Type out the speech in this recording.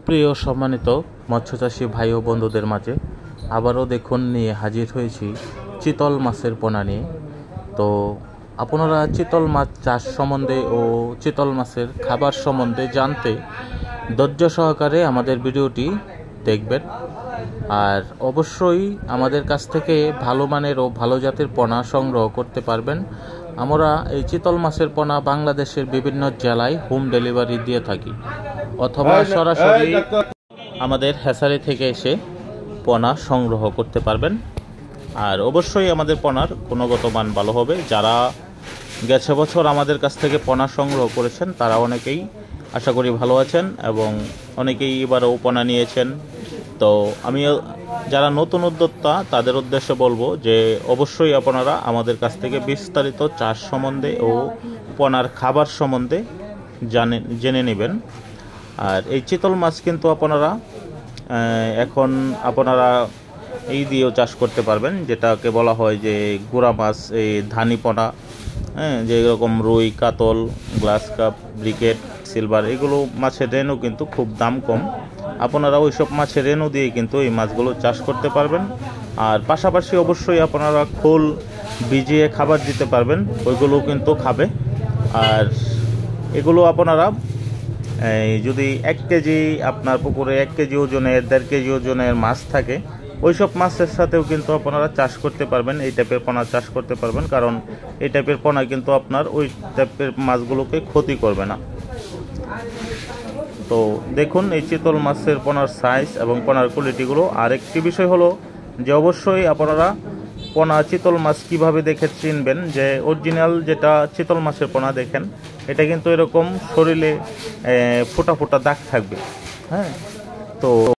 সুপ্রিয় সম্মানিত মৎস্যচাষী ভাই ও বন্ধুদের মাঝে আবারও দেখুন নিয়ে হাজির হয়েছি চিতল মাছের পোনা নিয়ে। তো আপনারা চিতল মাছ চাষ সম্বন্ধে ও চিতল মাছের খাবার সম্বন্ধে জানতে ধৈর্য সহকারে আমাদের ভিডিওটি দেখবেন। আর অবশ্যই আমাদের কাছ থেকে ভালো মানের ও ভালো জাতের পোনা সংগ্রহ করতে পারবেন। আমরা এই চিতল মাছের পোনা বাংলাদেশের বিভিন্ন জেলায় হোম ডেলিভারি দিয়ে থাকি, অথবা সরাসরি আমাদের হ্যাচারি থেকে এসে পোনা সংগ্রহ করতে পারবেন। আর অবশ্যই আমাদের পোনার গুণগত মান ভালো হবে। যারা গেছে বছর আমাদের কাছ থেকে পোনা সংগ্রহ করেছেন তারা অনেকেই আশা করি ভালো আছেন এবং অনেকেই এবারও পোনা নিয়েছেন। তো আমি যারা নতুন উদ্যোক্তা তাদের উদ্দেশ্যে বলবো যে অবশ্যই আপনারা আমাদের কাছ থেকে বিস্তারিত চাষ সম্বন্ধে ও পোনার খাবার সম্বন্ধে জেনে নেবেন। আর এই চিতল মাছ কিন্তু এখন আপনারা এই দিয়েও চাষ করতে পারবেন, যেটাকে বলা হয় যে গুড়া মাছ, এই ধানি পোনা, যে এরকম রুই, কাতল, গ্লাস কাপ, ব্রিকেট, সিলভার, এগুলো মাছের রেনু কিন্তু খুব দাম কম। আপনারা ওইসব মাছের রেনু দিয়ে কিন্তু এই মাছগুলো চাষ করতে পারবেন। আর পাশাপাশি অবশ্যই আপনারা খোল ভিজিয়ে খাবার দিতে পারবেন, ওইগুলো কিন্তু খাবে। আর এগুলো আপনারা যদি 1 কেজি আপনার পুকুরে 1 কেজি ওজনের, 1.5 কেজি ওজনের মাছ থাকে, ওইসব মাছের সাথেও কিন্তু আপনারা চাষ করতে পারবেন, এই টাইপের পোনা চাষ করতে পারবেন। কারণ এই টাইপের পোনা কিন্তু আপনার ওই টাইপের মাছগুলোকে ক্ষতি করবে না। তো দেখুন এই চিতল মাছের পোনার সাইজ এবং পোনার কোয়ালিটিগুলো। আর একটি বিষয় হলো যে অবশ্যই আপনারা পোনা চিতল মাছ কিভাবে দেখে চিনবেন, যে অরিজিনাল যেটা চিতল মাছের পোনা দেখেন, এটা কিন্তু এরকম শরীরে ফোঁটা ফোঁটা দাগ থাকবে। তো